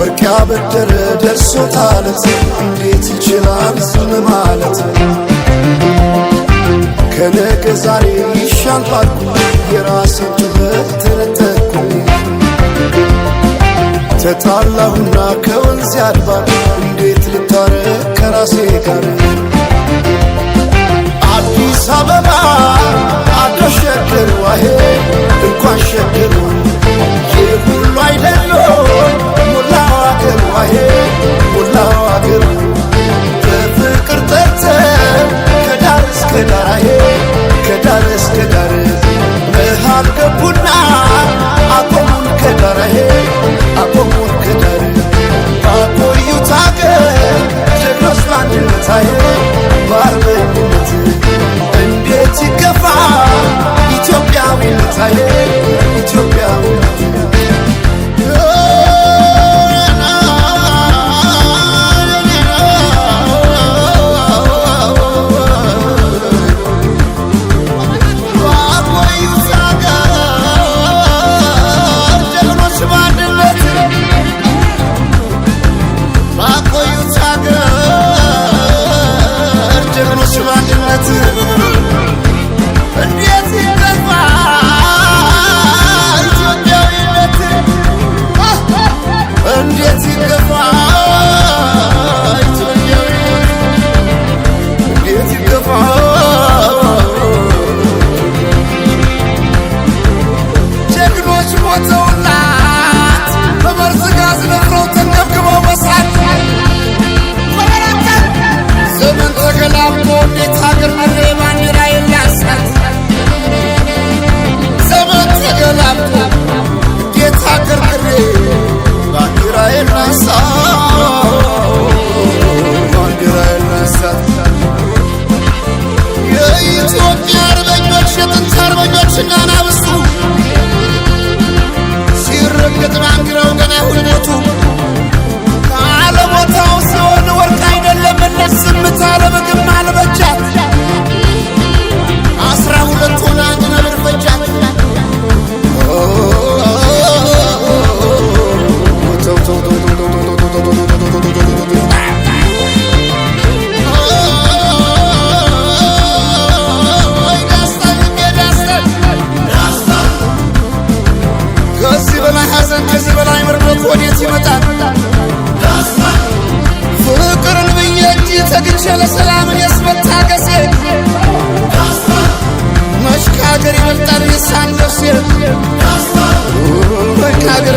ወርቅ ያበደረ ደርሶታለት እንዴት ይችላል ዝም ማለት? ከነገ ዛሬ ይሻል ባልኩ የራሴን ጩኸት ተነጠቅኩ። ተጣላሁና ከወንዝ አድባር እንዴት ልታረቅ ከራሴ ጋር? አዲስ አበባ አዳሽ ሸገር ዋሄ እንኳን ሸገር የሁሉ አይደሎ ሞላው አገር ዋሄ ሞላው አገር በፍቅር ጠርተን ከዳር እስከ ዳር አሄ ከዳር እስከ ዳር መሃል ገቡና አቆሙን ከዳር አሄ አቆሙን ከዳር ባቆዩት አገር ጀግኖች በአንድነት አሄ በአርበኝነት እንዴት ይገፋ ኢትዮጵያዊነት አሄ ኢትዮጵያዊነት Kagir